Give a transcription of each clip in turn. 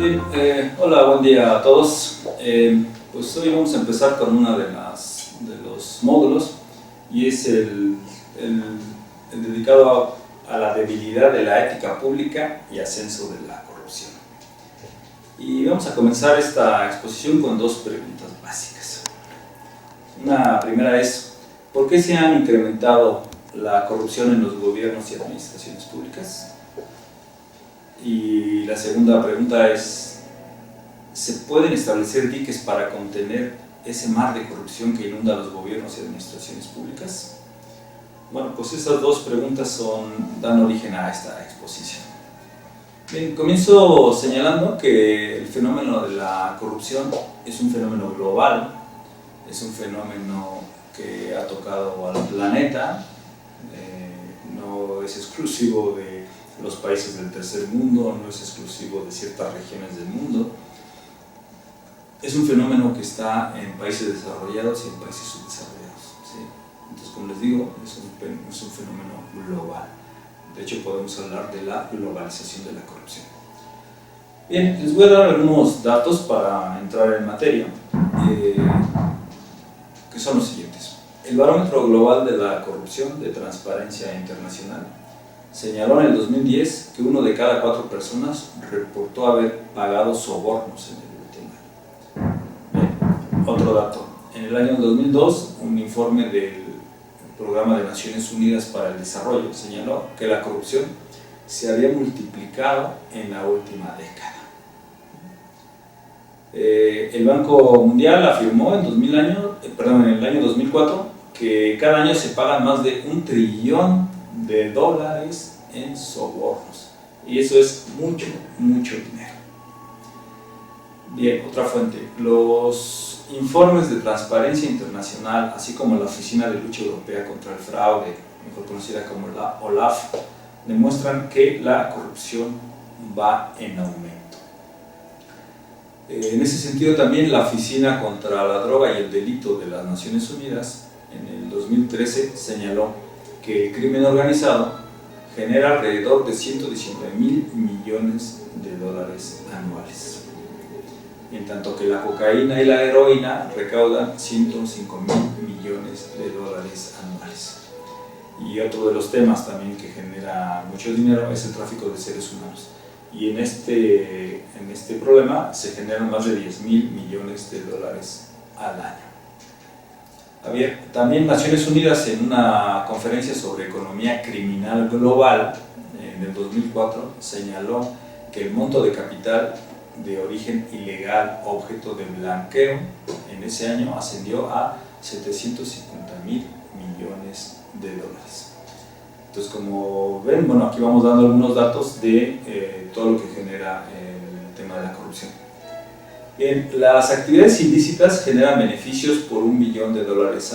Bien, hola, buen día a todos. Pues hoy vamos a empezar con uno de los módulos y es el dedicado a la debilidad de la ética pública y ascenso de la corrupción. Y vamos a comenzar esta exposición con dos preguntas básicas. Una primera es, ¿por qué se han incrementado la corrupción en los gobiernos y administraciones públicas? Y la segunda pregunta es, ¿se pueden establecer diques para contener ese mar de corrupción que inunda los gobiernos y administraciones públicas? Bueno, pues esas dos preguntas dan origen a esta exposición. Bien, comienzo señalando que el fenómeno de la corrupción es un fenómeno global, es un fenómeno que ha tocado al planeta, no es exclusivo de los países del tercer mundo, no es exclusivo de ciertas regiones del mundo. Es un fenómeno que está en países desarrollados y en países subdesarrollados, ¿sí? Entonces, como les digo, es un fenómeno global. De hecho, podemos hablar de la globalización de la corrupción. Bien, les voy a dar algunos datos para entrar en materia, que son los siguientes. El Barómetro Global de la Corrupción de Transparencia Internacional señaló en el 2010 que 1 de cada 4 personas reportó haber pagado sobornos en el último año. Bien, otro dato. En el año 2002, un informe del Programa de Naciones Unidas para el Desarrollo señaló que la corrupción se había multiplicado en la última década. El Banco Mundial afirmó en el año 2004 que cada año se pagan más de $1 trillón en sobornos, y eso es mucho, mucho dinero. Bien, otra fuente. Los informes de Transparencia Internacional, así como la Oficina de Lucha Europea contra el Fraude, mejor conocida como la OLAF, demuestran que la corrupción va en aumento. En ese sentido, también la Oficina contra la Droga y el Delito de las Naciones Unidas en el 2013 señaló que el crimen organizado genera alrededor de $119.000 millones anuales, en tanto que la cocaína y la heroína recaudan $105.000 millones anuales. Y otro de los temas también que genera mucho dinero es el tráfico de seres humanos, y en este problema se generan más de $10.000 millones al año. También Naciones Unidas, en una conferencia sobre economía criminal global en el 2004, señaló que el monto de capital de origen ilegal objeto de blanqueo en ese año ascendió a $750.000 millones. Entonces, como ven, bueno, aquí vamos dando algunos datos de todo lo que genera el tema de la corrupción. Bien, las actividades ilícitas generan beneficios por $1 billón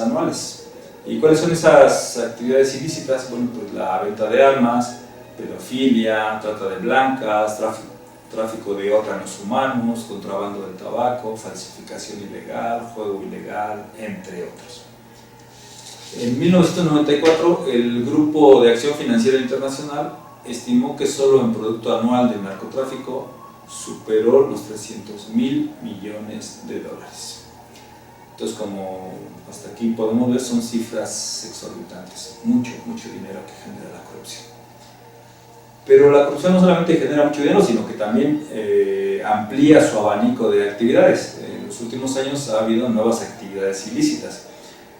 anuales. ¿Y cuáles son esas actividades ilícitas? Bueno, pues la venta de armas, pedofilia, trata de blancas, tráfico de órganos humanos, contrabando del tabaco, falsificación ilegal, juego ilegal, entre otros. En 1994, el Grupo de Acción Financiera Internacional estimó que solo en producto anual del narcotráfico superó los $300.000 millones. Entonces, como hasta aquí podemos ver, son cifras exorbitantes, mucho, mucho dinero que genera la corrupción. Pero la corrupción no solamente genera mucho dinero, sino que también amplía su abanico de actividades. En los últimos años ha habido nuevas actividades ilícitas.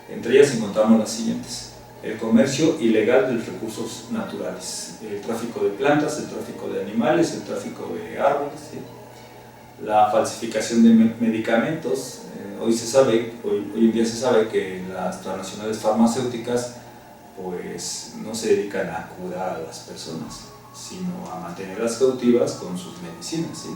Entre ellas encontramos las siguientes: el comercio ilegal de recursos naturales, el tráfico de plantas, el tráfico de animales, el tráfico de árboles, ¿sí? La falsificación de medicamentos. Hoy en día se sabe que las transnacionales farmacéuticas pues no se dedican a curar a las personas, sino a mantenerlas cautivas con sus medicinas, ¿sí?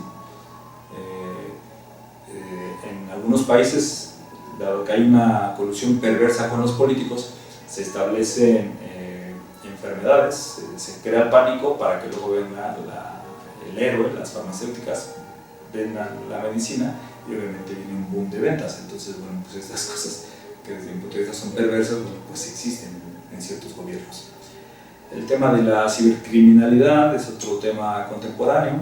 En algunos países, dado que hay una colusión perversa con los políticos, se establecen enfermedades, se crea el pánico para que luego venga el héroe, las farmacéuticas, vendan la medicina y obviamente viene un boom de ventas. Entonces, bueno, pues estas cosas que desde mi punto de vista son perversas, bueno, pues existen en ciertos gobiernos. El tema de la cibercriminalidad es otro tema contemporáneo.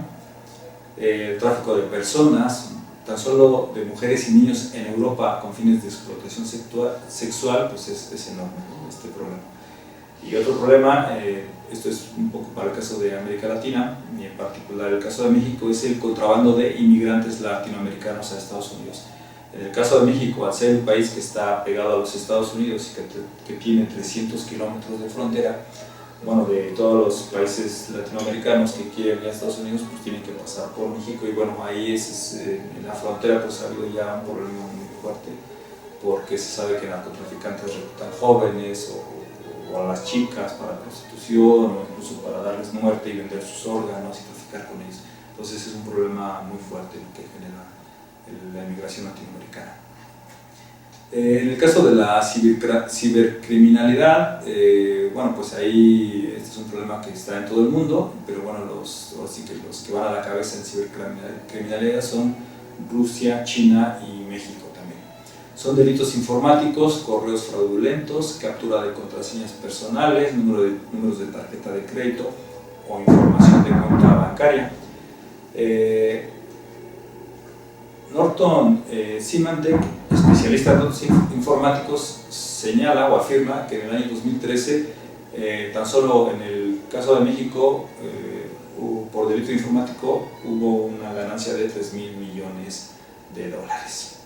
el tráfico de personas, tan solo de mujeres y niños en Europa con fines de explotación sexual, pues es enorme, ¿no?, este problema. Y otro problema, esto es un poco para el caso de América Latina, y en particular el caso de México, es el contrabando de inmigrantes latinoamericanos a Estados Unidos. En el caso de México, al ser un país que está pegado a los Estados Unidos y que tiene 300 kilómetros de frontera, bueno, de todos los países latinoamericanos que quieren ir a Estados Unidos, pues tienen que pasar por México, y bueno, ahí en la frontera pues ha habido ya un problema muy fuerte, porque se sabe que narcotraficantes reclutan jóvenes o a las chicas para prostitución, o incluso para darles muerte y vender sus órganos y traficar con ellos. Entonces es un problema muy fuerte el que genera la inmigración latinoamericana. En el caso de la cibercriminalidad, bueno, pues ahí este es un problema que está en todo el mundo, pero bueno, así que los que van a la cabeza en cibercriminalidad son Rusia, China y México también. Son delitos informáticos, correos fraudulentos, captura de contraseñas personales, números de tarjeta de crédito o información de cuenta bancaria. Norton Symantec, especialista en datos informáticos, señala o afirma que en el año 2013, tan solo en el caso de México, por delito informático, hubo una ganancia de 3.000 millones de dólares.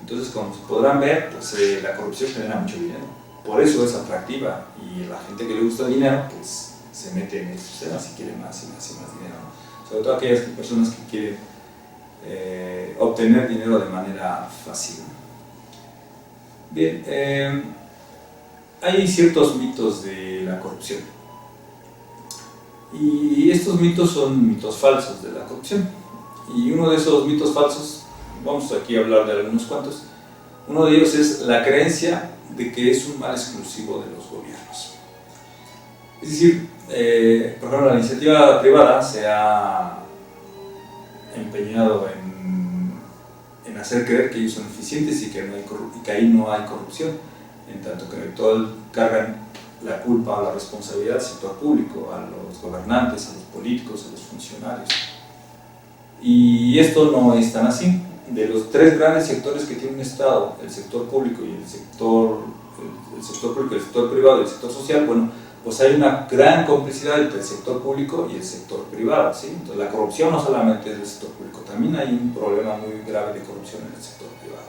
Entonces, como podrán ver, pues, la corrupción genera mucho dinero. Por eso es atractiva, y la gente que le gusta el dinero, pues se mete en estos temas y quiere más y más y más dinero, ¿no? Sobre todo aquellas personas que quieren obtener dinero de manera fácil. Bien, hay ciertos mitos de la corrupción, y estos mitos son mitos falsos de la corrupción, y uno de esos mitos falsos, vamos aquí a hablar de algunos cuantos. Uno de ellos es la creencia de que es un mal exclusivo de los gobiernos. Es decir, por ejemplo, la iniciativa privada se ha empeñado en hacer creer que ellos son eficientes y que ahí no hay corrupción, en tanto que todo cargan la culpa o la responsabilidad al sector público, a los gobernantes, a los políticos, a los funcionarios. Y esto no es tan así. De los tres grandes sectores que tiene un Estado, el sector público y el sector público, el sector privado y el sector social, bueno, pues hay una gran complicidad entre el sector público y el sector privado, ¿sí? Entonces la corrupción no solamente es del sector público, también hay un problema muy grave de corrupción en el sector privado.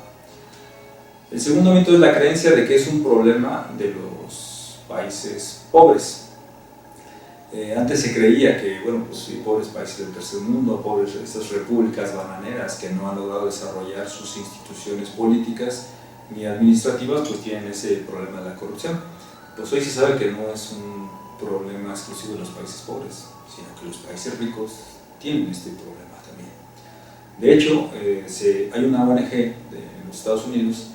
El segundo mito es la creencia de que es un problema de los países pobres. Antes se creía que, bueno, pues pobres países del tercer mundo, pobres estas repúblicas bananeras que no han logrado desarrollar sus instituciones políticas ni administrativas, pues tienen ese problema de la corrupción. Pues hoy se sabe que no es un problema exclusivo de los países pobres, sino que los países ricos tienen este problema también. De hecho, hay una ONG en los Estados Unidos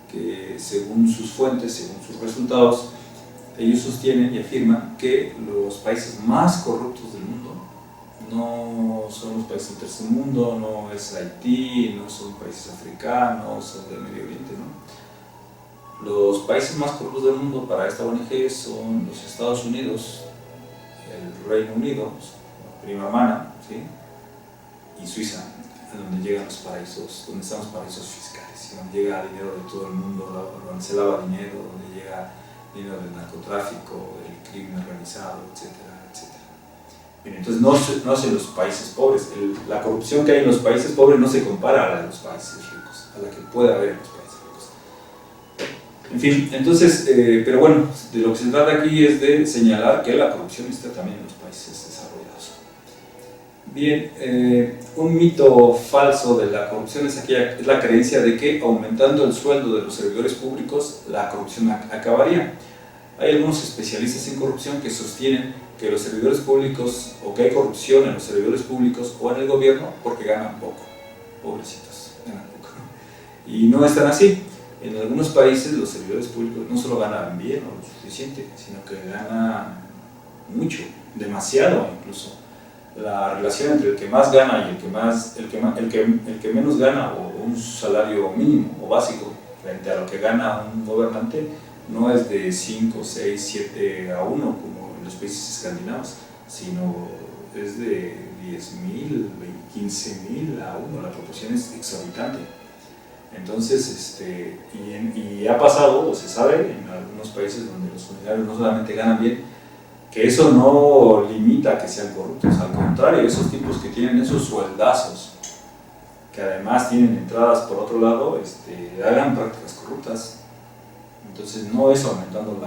que, según sus fuentes, según sus resultados, ellos sostienen y afirman que los países más corruptos del mundo no son los países del tercer mundo, no es Haití, no son países africanos, son del Medio Oriente, ¿no? Los países más corruptos del mundo para esta ONG son los Estados Unidos, el Reino Unido, prima hermana, ¿sí?, y Suiza, a donde llegan los paraísos, donde están los paraísos fiscales, y donde llega dinero de todo el mundo, donde se lava dinero, donde llega dinero del narcotráfico, del crimen organizado, etcétera, etcétera. Bien, entonces no es en los países pobres. La corrupción que hay en los países pobres no se compara a la de los países ricos, a la que puede haber en los países ricos. En fin, entonces, pero bueno, de lo que se trata aquí es de señalar que la corrupción está también en los países desarrollados. Bien, un mito falso de la corrupción es la creencia de que aumentando el sueldo de los servidores públicos la corrupción acabaría. Hay algunos especialistas en corrupción que sostienen que los servidores públicos, o que hay corrupción en los servidores públicos o en el gobierno porque ganan poco. Pobrecitos, ganan poco. Y no es tan así. En algunos países los servidores públicos no solo ganan bien o lo suficiente, sino que ganan mucho, demasiado incluso. La relación entre el que más gana y el que menos gana, o un salario mínimo o básico frente a lo que gana un gobernante, no es de 5, 6, 7 a 1 como en los países escandinavos, sino es de 10.000, 15.000 a 1, la proporción es exorbitante. Entonces, y ha pasado, o se sabe, en algunos países donde los funcionarios no solamente ganan bien, que eso no limita a que sean corruptos, al contrario, esos tipos que tienen esos sueldazos, que además tienen entradas por otro lado, hagan prácticas corruptas. Entonces no es aumentando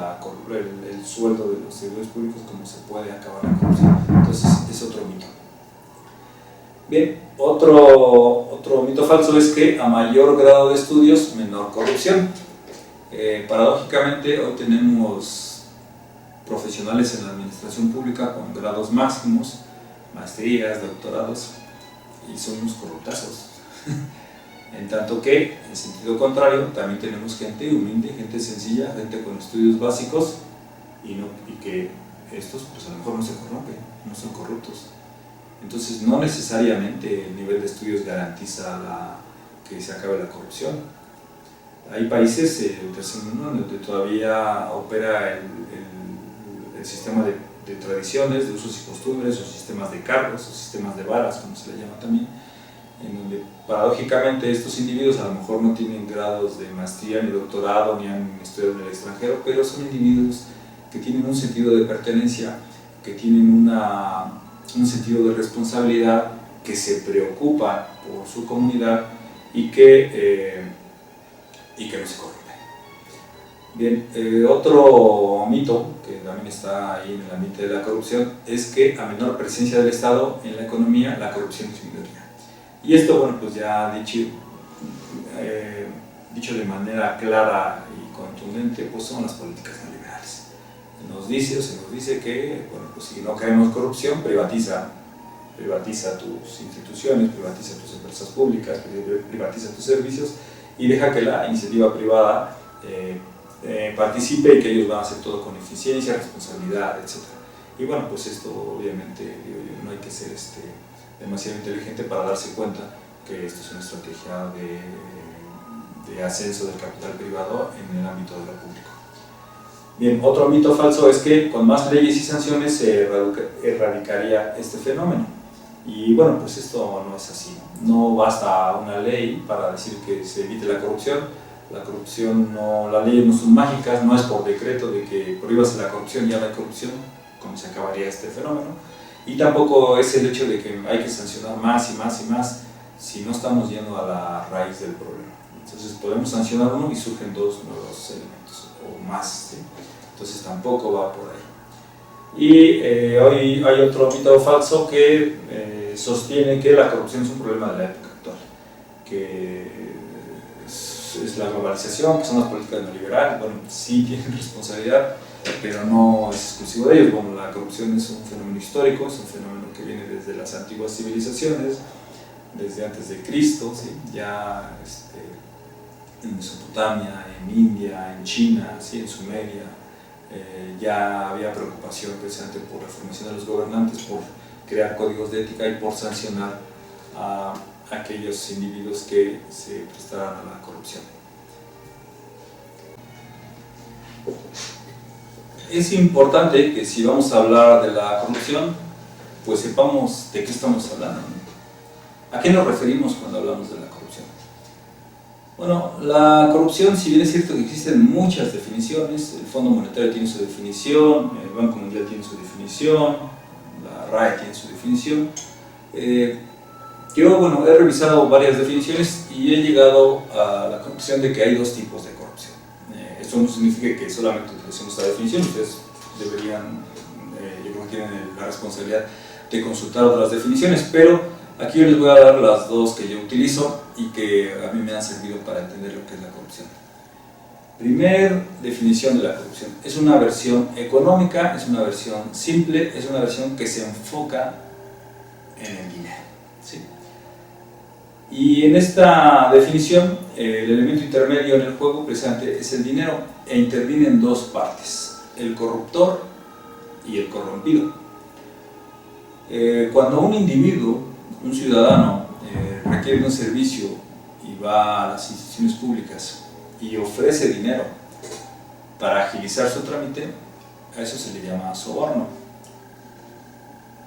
el sueldo de los servidores públicos como se puede acabar la corrupción. Entonces es otro mito. Bien, otro mito falso es que a mayor grado de estudios, menor corrupción. Paradójicamente hoy tenemos profesionales en la administración pública con grados máximos, maestrías, doctorados, y son unos corruptazos. En tanto que, en sentido contrario, también tenemos gente humilde, gente sencilla, gente con estudios básicos y que estos pues a lo mejor no se corrompen, no son corruptos. Entonces no necesariamente el nivel de estudios garantiza que se acabe la corrupción. Hay países del tercer mundo donde todavía opera el sistema de tradiciones, de usos y costumbres, o sistemas de cargos, o sistemas de varas, como se le llama también, en donde paradójicamente estos individuos a lo mejor no tienen grados de maestría ni doctorado ni han estudiado en el extranjero, pero son individuos que tienen un sentido de pertenencia, que tienen un sentido de responsabilidad, que se preocupan por su comunidad y que no se corrompen. Bien, otro mito que también está ahí en el ambiente de la corrupción es que a menor presencia del Estado en la economía, la corrupción es minoría. Y esto, bueno, pues ya dicho de manera clara y contundente, pues son las políticas neoliberales. Se nos dice que, bueno, pues si no queremos corrupción, privatiza tus instituciones, privatiza tus empresas públicas, privatiza tus servicios y deja que la iniciativa privada participe y que ellos van a hacer todo con eficiencia, responsabilidad, etc. Y bueno, pues esto obviamente no hay que ser demasiado inteligente para darse cuenta que esto es una estrategia de ascenso del capital privado en el ámbito de lo público. Bien, otro mito falso es que con más leyes y sanciones se erradicaría este fenómeno. Y bueno, pues esto no es así. No basta una ley para decir que se evite la corrupción. Las leyes no son mágicas, no es por decreto de que prohíbas la corrupción y ya no hay corrupción, como se acabaría este fenómeno. Y tampoco es el hecho de que hay que sancionar más y más y más si no estamos yendo a la raíz del problema. Entonces podemos sancionar uno y surgen dos nuevos elementos o más, ¿sí? Entonces tampoco va por ahí. Y hoy hay otro mito falso que sostiene que la corrupción es un problema de la época actual, que es la globalización, que son las políticas neoliberales. Bueno, sí tienen responsabilidad, pero no es exclusivo de ellos. Bueno, la corrupción es un fenómeno histórico, es un fenómeno que viene desde las antiguas civilizaciones, desde antes de Cristo, ¿sí? Ya en Mesopotamia, en India, en China, ¿sí? En Sumeria, ya había preocupación precisamente por la formación de los gobernantes, por crear códigos de ética y por sancionar a aquellos individuos que se prestaran a la corrupción. Es importante que si vamos a hablar de la corrupción, pues sepamos de qué estamos hablando, ¿no? ¿A qué nos referimos cuando hablamos de la corrupción? Bueno, la corrupción, si bien es cierto que existen muchas definiciones, el Fondo Monetario tiene su definición, el Banco Mundial tiene su definición, la RAE tiene su definición, yo, bueno, he revisado varias definiciones y he llegado a la conclusión de que hay dos tipos de corrupción. Esto no significa que solamente utilicemos esta definición, ustedes deberían, yo creo que tienen la responsabilidad de consultar otras definiciones, pero aquí yo les voy a dar las dos que yo utilizo y que a mí me han servido para entender lo que es la corrupción. Primer definición de la corrupción: es una versión económica, es una versión simple, es una versión que se enfoca en el dinero, ¿sí? Y en esta definición, el elemento intermedio en el juego precisamente es el dinero e intervienen dos partes: el corruptor y el corrompido. Cuando un individuo, un ciudadano, requiere un servicio y va a las instituciones públicas y ofrece dinero para agilizar su trámite, a eso se le llama soborno.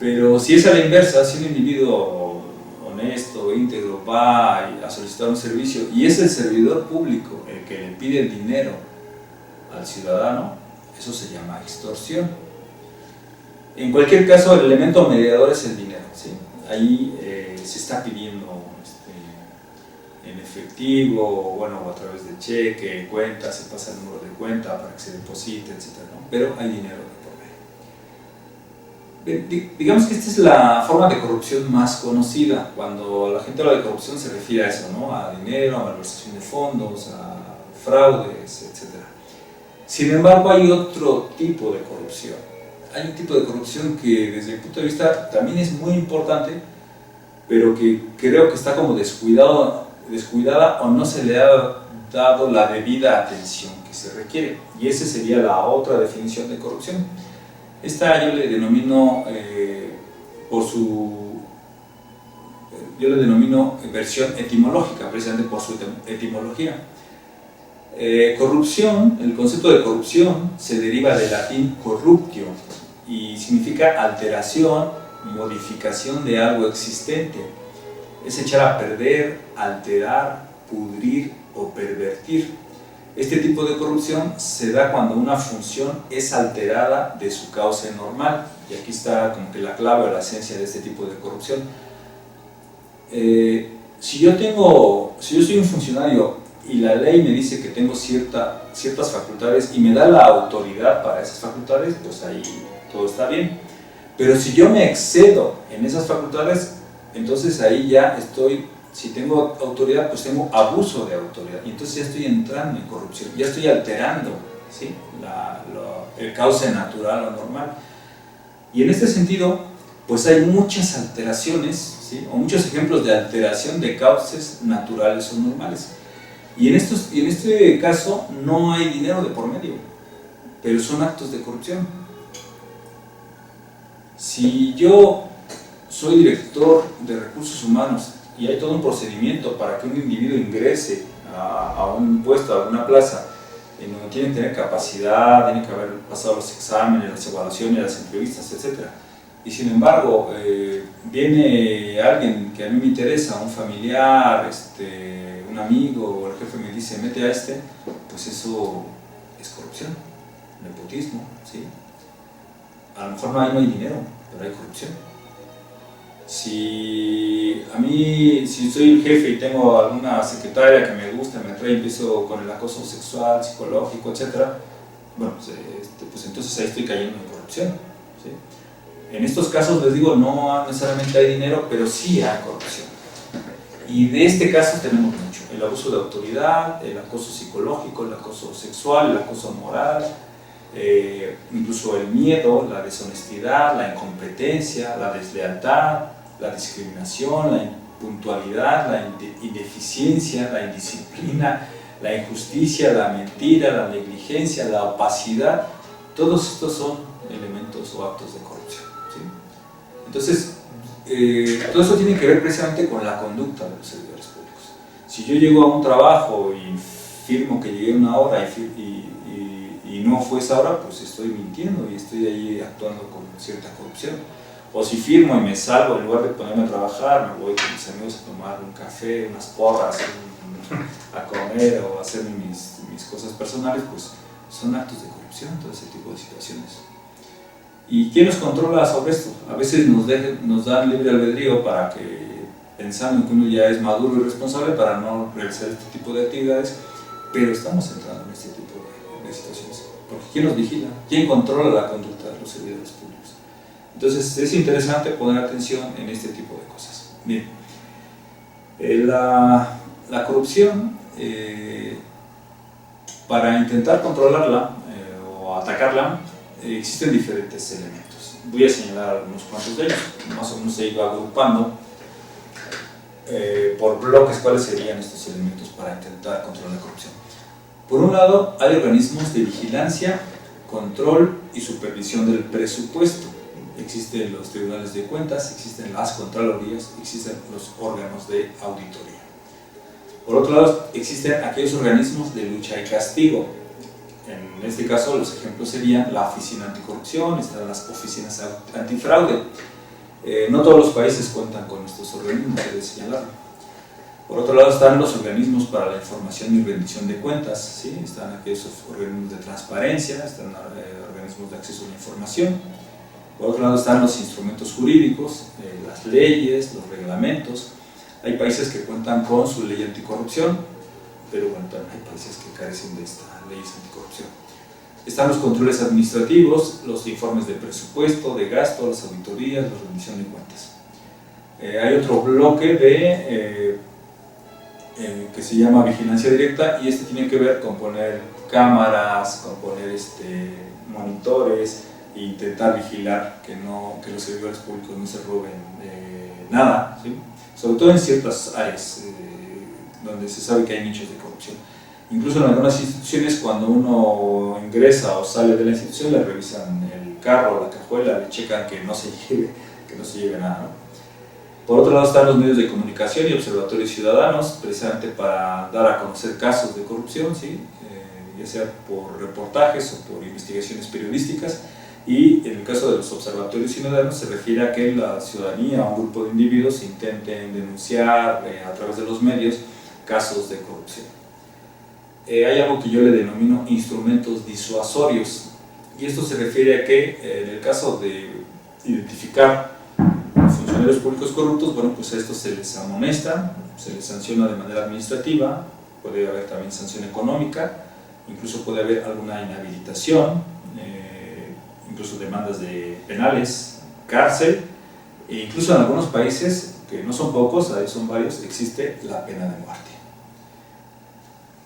Pero si es a la inversa, si un individuo honesto, íntegro, va a solicitar un servicio y es el servidor público el que le pide el dinero al ciudadano, eso se llama extorsión. En cualquier caso, el elemento mediador es el dinero, ¿sí? Ahí se está pidiendo en efectivo, bueno, o a través de cheque, cuenta, se pasa el número de cuenta para que se deposite, etc., ¿no? Pero hay dinero de por medio. Digamos que esta es la forma de corrupción más conocida. Cuando la gente habla de corrupción se refiere a eso, ¿no? A dinero, a malversación de fondos, a fraudes, etc. Sin embargo, hay otro tipo de corrupción. Hay un tipo de corrupción que desde el punto de vista también es muy importante, pero que creo que está como descuidada o no se le ha dado la debida atención que se requiere. Y esa sería la otra definición de corrupción. Esta yo le denomino versión etimológica, precisamente por su etimología. Corrupción, el concepto de corrupción se deriva del latín corruptio y significa alteración, modificación de algo existente. Es echar a perder, alterar, pudrir o pervertir. Este tipo de corrupción se da cuando una función es alterada de su cauce normal, y aquí está como que la clave o la esencia de este tipo de corrupción. Si yo soy un funcionario y la ley me dice que tengo ciertas facultades y me da la autoridad para esas facultades, pues ahí todo está bien. Pero si yo me excedo en esas facultades, entonces ahí ya si tengo autoridad, pues tengo abuso de autoridad, y entonces ya estoy entrando en corrupción, ya estoy alterando, ¿sí? El cauce natural o normal. Y en este sentido, pues hay muchas alteraciones, ¿sí? O muchos ejemplos de alteración de cauces naturales o normales. Y en este caso no hay dinero de por medio, pero son actos de corrupción. Si yo soy director de recursos humanos y hay todo un procedimiento para que un individuo ingrese a un puesto, a una plaza, en donde tiene que tener capacidad, tiene que haber pasado los exámenes, las evaluaciones, las entrevistas, etc. Y sin embargo, viene alguien que a mí me interesa, un familiar, un amigo, o el jefe me dice, mete a pues eso es corrupción, nepotismo, ¿sí? A lo mejor no hay dinero, pero hay corrupción. Si soy el jefe y tengo alguna secretaria que me gusta, me atrae, empiezo con el acoso sexual, psicológico, etc., bueno, pues entonces ahí estoy cayendo en corrupción, ¿sí? En estos casos les digo, no necesariamente hay dinero, pero sí hay corrupción. Y de este caso tenemos mucho: el abuso de autoridad, el acoso psicológico, el acoso sexual, el acoso moral, incluso el miedo, la deshonestidad, la incompetencia, la deslealtad, la discriminación, la impuntualidad, la ineficiencia, la indisciplina, la injusticia, la mentira, la negligencia, la opacidad. Todos estos son elementos o actos de corrupción, ¿sí? Entonces, todo eso tiene que ver precisamente con la conducta de los servidores públicos. Si yo llego a un trabajo y firmo que llegué una hora y no fue esa hora, pues estoy mintiendo y estoy ahí actuando con cierta corrupción. O si firmo y me salgo, en lugar de ponerme a trabajar, me voy con mis amigos a tomar un café, unas porras, a comer o a hacer mis cosas personales, pues son actos de corrupción, todo ese tipo de situaciones. ¿Y quién nos controla sobre esto? A veces nos dan libre albedrío para que, pensando en que uno ya es maduro y responsable, para no realizar este tipo de actividades, pero estamos entrando en este tipo de situaciones. Porque ¿quién nos vigila? ¿Quién controla la conducta de los servidores públicos? Entonces es interesante poner atención en este tipo de cosas. Bien, la corrupción, para intentar controlarla o atacarla, existen diferentes elementos. Voy a señalar unos cuantos de ellos, más o menos se iba agrupando por bloques cuáles serían estos elementos para intentar controlar la corrupción. Por un lado, hay organismos de vigilancia, control y supervisión del presupuesto. Existen los tribunales de cuentas, existen las contralorías, existen los órganos de auditoría. Por otro lado, existen aquellos organismos de lucha y castigo. En este caso, los ejemplos serían la Oficina Anticorrupción, están las oficinas antifraude. No todos los países cuentan con estos organismos, hay que señalarlo. Por otro lado están los organismos para la información y rendición de cuentas, ¿sí? Están aquellos organismos de transparencia, están organismos de acceso a la información. Por otro lado están los instrumentos jurídicos, las leyes, los reglamentos. Hay países que cuentan con su ley anticorrupción, pero bueno, también hay países que carecen de estas leyes anticorrupción. Están los controles administrativos, los informes de presupuesto, de gasto, las auditorías, la rendición de cuentas. Hay otro bloque que se llama vigilancia directa, y este tiene que ver con poner cámaras, con poner monitores e intentar vigilar que los servidores públicos no se roben nada, ¿sí? Sobre todo en ciertas áreas donde se sabe que hay nichos de corrupción. Incluso en algunas instituciones, cuando uno ingresa o sale de la institución, le revisan el carro, la cajuela, le checan que no se lleve nada, ¿no? Por otro lado están los medios de comunicación y observatorios ciudadanos, precisamente para dar a conocer casos de corrupción, ¿sí? Ya sea por reportajes o por investigaciones periodísticas. Y en el caso de los observatorios ciudadanos se refiere a que la ciudadanía o un grupo de individuos intenten denunciar a través de los medios casos de corrupción. Hay algo que yo le denomino instrumentos disuasorios, y esto se refiere a que en el caso de identificar funcionarios públicos corruptos, bueno, pues a estos se les amonesta, se les sanciona de manera administrativa, puede haber también sanción económica, incluso puede haber alguna inhabilitación, incluso demandas penales, cárcel, e incluso en algunos países, que no son pocos, ahí son varios, existe la pena de muerte.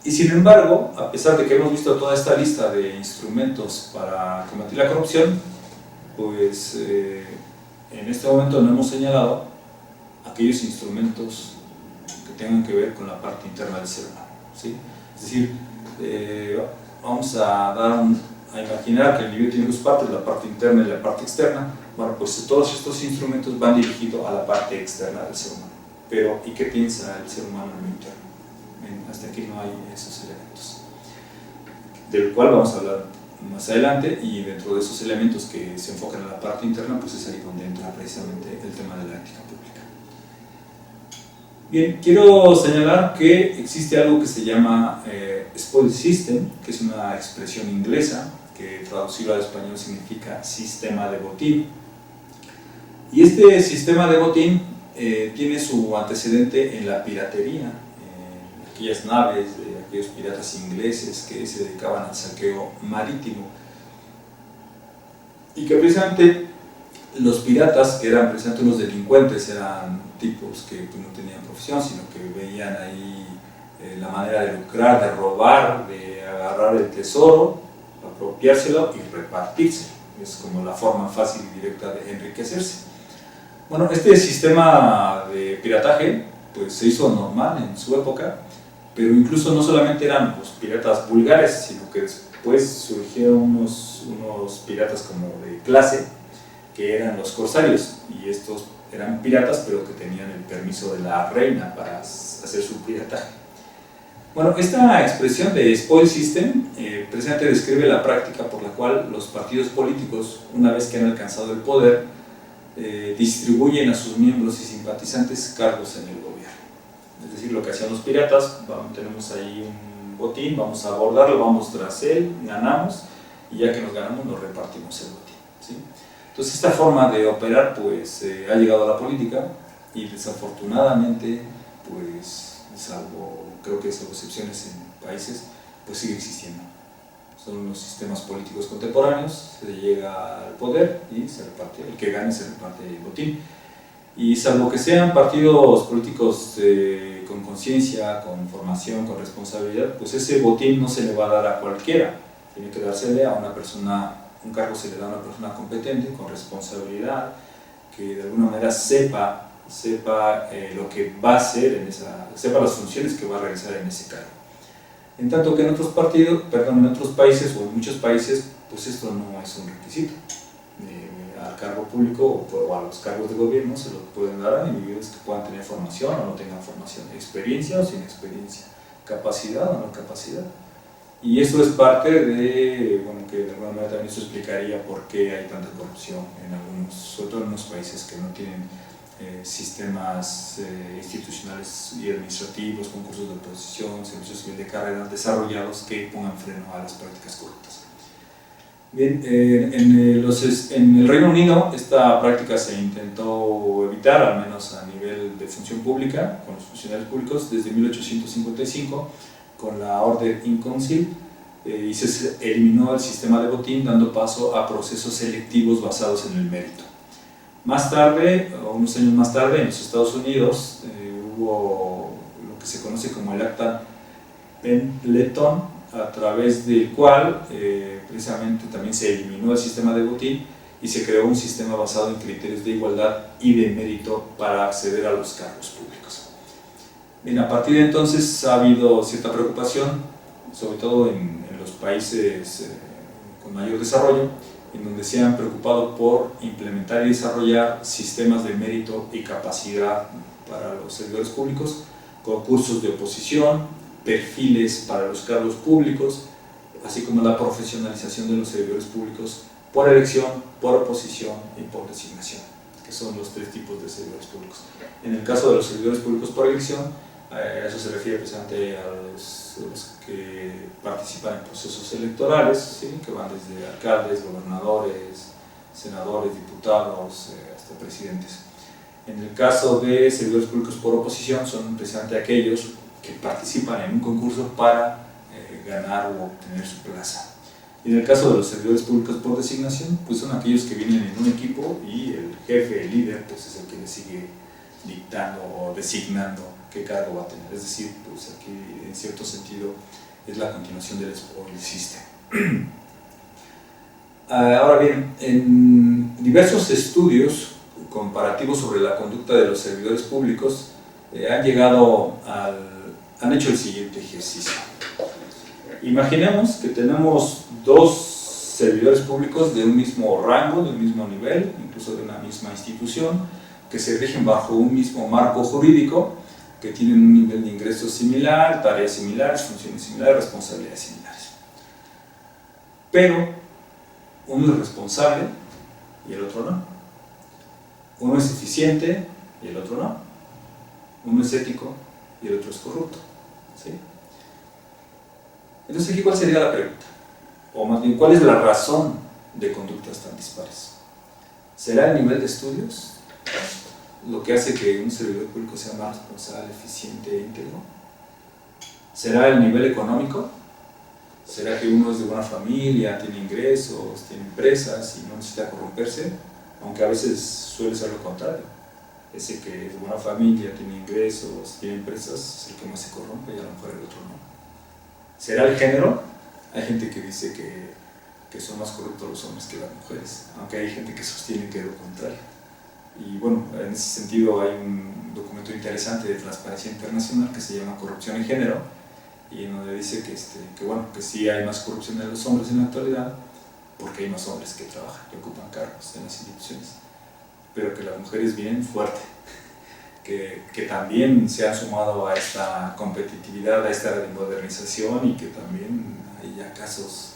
Y sin embargo, a pesar de que hemos visto toda esta lista de instrumentos para combatir la corrupción, pues en este momento no hemos señalado aquellos instrumentos que tengan que ver con la parte interna del ser humano, ¿sí? Es decir, vamos a imaginar que el individuo tiene dos partes, la parte interna y la parte externa. Bueno, pues todos estos instrumentos van dirigidos a la parte externa del ser humano. Pero, ¿y qué piensa el ser humano en lo interno? Hasta aquí no hay esos elementos, del cual vamos a hablar más adelante, y dentro de esos elementos que se enfocan en la parte interna, pues es ahí donde entra precisamente el tema de la ética pública. Bien, quiero señalar que existe algo que se llama spoil system, que es una expresión inglesa que traducido al español significa sistema de botín. Y este sistema de botín tiene su antecedente en la piratería, en aquellas naves de aquellos piratas ingleses que se dedicaban al saqueo marítimo. Y que precisamente los piratas, que eran precisamente unos delincuentes, eran tipos que no tenían profesión, sino que veían ahí la manera de lucrar, de robar, de agarrar el tesoro, apropiárselo y repartírselo. Es como la forma fácil y directa de enriquecerse. Bueno, este sistema de pirataje pues se hizo normal en su época, pero incluso no solamente eran los piratas vulgares, sino que después surgieron unos piratas como de clase, que eran los corsarios, y estos eran piratas pero que tenían el permiso de la reina para hacer su pirataje. Bueno, esta expresión de spoil system precisamente describe la práctica por la cual los partidos políticos, una vez que han alcanzado el poder, distribuyen a sus miembros y simpatizantes cargos en el gobierno. Es decir, lo que hacían los piratas: tenemos ahí un botín, vamos a abordarlo, vamos tras él, ganamos, y ya que nos ganamos nos repartimos el botín, ¿sí? Entonces esta forma de operar pues ha llegado a la política, y desafortunadamente pues creo que salvo excepciones en países, pues sigue existiendo. Son los sistemas políticos contemporáneos, se llega al poder y se reparte, el que gane se reparte el botín. Y salvo que sean partidos políticos con conciencia, con formación, con responsabilidad, pues ese botín no se le va a dar a cualquiera, tiene que dársele a una persona. Un cargo se le da a una persona competente, con responsabilidad, que de alguna manera sepa lo que va a hacer sepa las funciones que va a realizar en ese cargo. En tanto que en otros países o en muchos países, pues esto no es un requisito. Al cargo público o a los cargos de gobierno se los pueden dar a individuos que puedan tener formación o no tengan formación, experiencia o sin experiencia, capacidad o no capacidad. Y esto es parte de, bueno, que de alguna manera también eso explicaría por qué hay tanta corrupción en algunos, sobre todo en unos países que no tienen sistemas institucionales y administrativos, concursos de oposición, servicios civil de carrera desarrollados que pongan freno a las prácticas corruptas. Bien, en el Reino Unido esta práctica se intentó evitar, al menos a nivel de función pública, con los funcionarios públicos, desde 1855, con la Order in Council, y se eliminó el sistema de botín, dando paso a procesos selectivos basados en el mérito. Más tarde, unos años más tarde, en los Estados Unidos, hubo lo que se conoce como el Acta Pendleton, a través del cual precisamente también se eliminó el sistema de botín y se creó un sistema basado en criterios de igualdad y de mérito para acceder a los cargos públicos. Bien, a partir de entonces ha habido cierta preocupación, sobre todo en los países con mayor desarrollo, en donde se han preocupado por implementar y desarrollar sistemas de mérito y capacidad para los servidores públicos, concursos de oposición, perfiles para los cargos públicos, así como la profesionalización de los servidores públicos por elección, por oposición y por designación, que son los tres tipos de servidores públicos. En el caso de los servidores públicos por elección, a eso se refiere precisamente a los que participan en procesos electorales, ¿sí? Que van desde alcaldes, gobernadores, senadores, diputados, hasta presidentes. En el caso de servidores públicos por oposición, son precisamente aquellos que participan en un concurso para ganar o obtener su plaza. Y en el caso de los servidores públicos por designación, pues son aquellos que vienen en un equipo y el jefe, el líder, pues es el que le sigue dictando o designando qué cargo va a tener. Es decir, pues aquí en cierto sentido es la continuación del spoil system. Ahora bien, en diversos estudios comparativos sobre la conducta de los servidores públicos han hecho el siguiente ejercicio. Imaginemos que tenemos dos servidores públicos de un mismo rango, de un mismo nivel, incluso de una misma institución, que se rigen bajo un mismo marco jurídico, que tienen un nivel de ingresos similar, tareas similares, funciones similares, responsabilidades similares. Pero uno es responsable y el otro no. Uno es eficiente y el otro no. Uno es ético y el otro es corrupto. ¿Sí? Entonces aquí, ¿cuál sería la pregunta? O más bien, ¿cuál es la razón de conductas tan dispares? ¿Será el nivel de estudios lo que hace que un servidor público sea más responsable, eficiente e íntegro? ¿Será el nivel económico? ¿Será que uno es de buena familia, tiene ingresos, tiene empresas y no necesita corromperse? Aunque a veces suele ser lo contrario. Ese que es de buena familia, tiene ingresos, tiene empresas, es el que más se corrompe y a lo mejor el otro no. ¿Será el género? Hay gente que dice que son más corruptos los hombres que las mujeres, aunque hay gente que sostiene que es lo contrario. Y bueno, en ese sentido hay un documento interesante de Transparencia Internacional que se llama Corrupción en Género, y en donde dice que sí hay más corrupción de los hombres en la actualidad, porque hay más hombres que trabajan, que ocupan cargos en las instituciones, pero que las mujeres vienen fuerte, que también se han sumado a esta competitividad, a esta modernización, y que también hay ya casos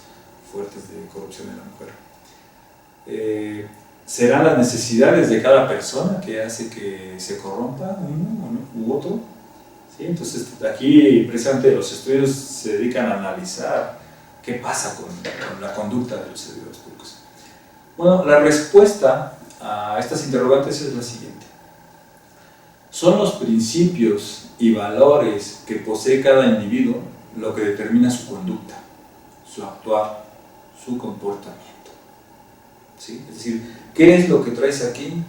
fuertes de corrupción en la mujer. ¿Serán las necesidades de cada persona que hace que se corrompa uno u otro? ¿Sí? Entonces aquí precisamente los estudios se dedican a analizar qué pasa con la conducta de los servidores públicos. Bueno, la respuesta a estas interrogantes es la siguiente. Son los principios y valores que posee cada individuo lo que determina su conducta, su actuar, su comportamiento. ¿Sí? Es decir, ¿qué es lo que traes aquí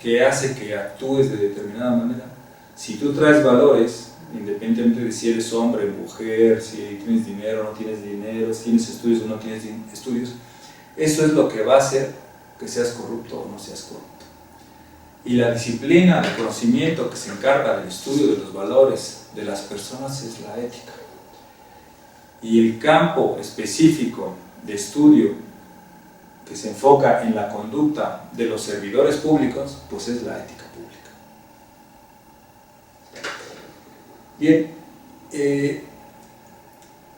que hace que actúes de determinada manera? Si tú traes valores, independientemente de si eres hombre, mujer, si tienes dinero o no tienes dinero, si tienes estudios o no tienes estudios, eso es lo que va a hacer que seas corrupto o no seas corrupto. Y la disciplina de conocimiento que se encarga del estudio de los valores de las personas es la ética. Y el campo específico de estudio que se enfoca en la conducta de los servidores públicos, pues es la ética pública. Bien,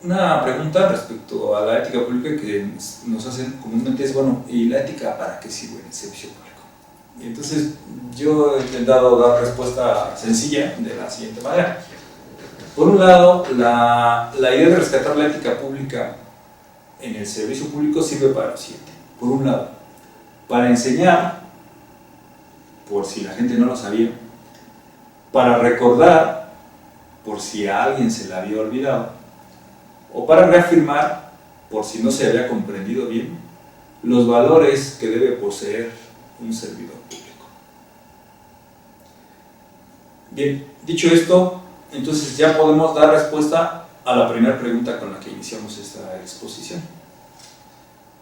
Una pregunta respecto a la ética pública que nos hacen comúnmente es, bueno, ¿y la ética para qué sirve en el servicio público? Y entonces yo he intentado dar respuesta sencilla de la siguiente manera. Por un lado, la idea de rescatar la ética pública en el servicio público sirve para lo siguiente. Por un lado, para enseñar, por si la gente no lo sabía, para recordar, por si a alguien se la había olvidado, o para reafirmar, por si no se había comprendido bien, los valores que debe poseer un servidor público. Bien, dicho esto, entonces ya podemos dar respuesta a la primera pregunta con la que iniciamos esta exposición.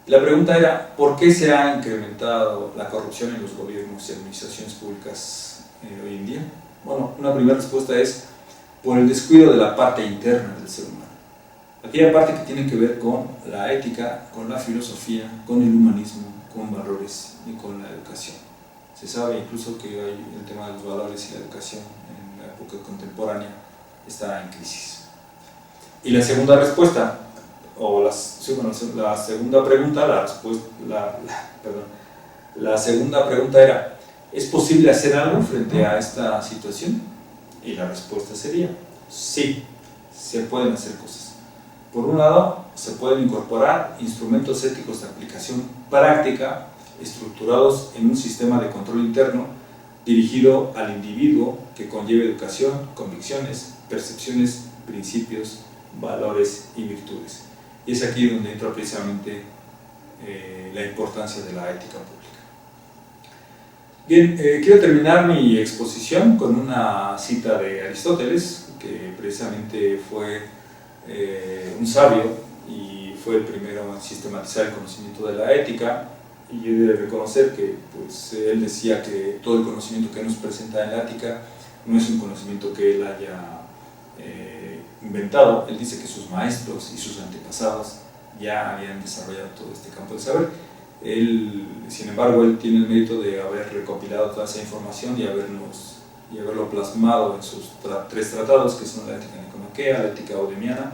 La pregunta era, ¿por qué se ha incrementado la corrupción en los gobiernos y administraciones públicas hoy en día? Bueno, una primera respuesta es por el descuido de la parte interna del ser humano. Aquella parte que tiene que ver con la ética, con la filosofía, con el humanismo, con valores y con la educación. Se sabe incluso que hoy el tema de los valores y la educación en la época contemporánea está en crisis. Y la segunda respuesta, o la segunda pregunta, la segunda pregunta era, ¿es posible hacer algo frente a esta situación? Y la respuesta sería, sí, se pueden hacer cosas. Por un lado, se pueden incorporar instrumentos éticos de aplicación práctica estructurados en un sistema de control interno dirigido al individuo que conlleve educación, convicciones, percepciones, principios, valores y virtudes. Y es aquí donde entra precisamente la importancia de la ética pública. Bien, quiero terminar mi exposición con una cita de Aristóteles, que precisamente fue un sabio y fue el primero en sistematizar el conocimiento de la ética. Y yo he de reconocer que pues, él decía que todo el conocimiento que nos presenta en la ética no es un conocimiento que él haya inventado. Él dice que sus maestros y sus antepasados ya habían desarrollado todo este campo de saber. Él, sin embargo, él tiene el mérito de haber recopilado toda esa información y haberlo plasmado en sus tres tratados, que son la Ética Nicomaquea, la Ética Eudemiana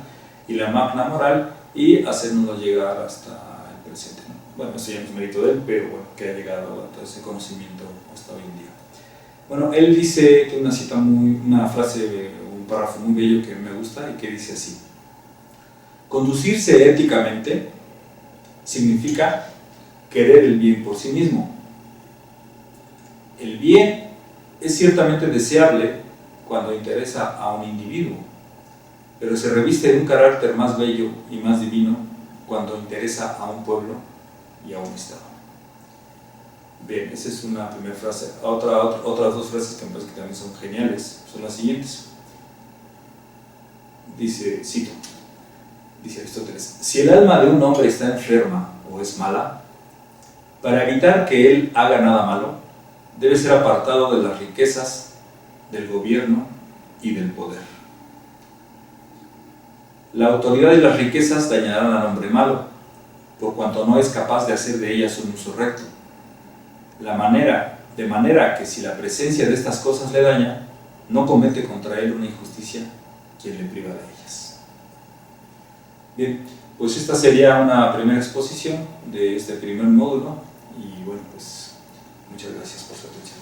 y la Magna Moral, y hacernoslo llegar hasta el presente, ¿no? Bueno, eso ya no es mérito de él, pero bueno, que ha llegado a todo ese conocimiento hasta hoy en día. Bueno, él dice, tiene una frase, un párrafo muy bello que me gusta y que dice así: conducirse éticamente significa querer el bien por sí mismo. El bien es ciertamente deseable cuando interesa a un individuo, pero se reviste de un carácter más bello y más divino cuando interesa a un pueblo y a un Estado. Bien, esa es una primera frase. Otras dos frases que me parece que también son geniales son las siguientes. Dice, cito, dice Aristóteles: si el alma de un hombre está enferma o es mala, para evitar que él haga nada malo, debe ser apartado de las riquezas, del gobierno y del poder. La autoridad y las riquezas dañarán al hombre malo, por cuanto no es capaz de hacer de ellas un uso recto. De manera que si la presencia de estas cosas le daña, no comete contra él una injusticia quien le priva de ellas. Bien, pues esta sería una primera exposición de este primer módulo y bueno, pues muchas gracias por su atención.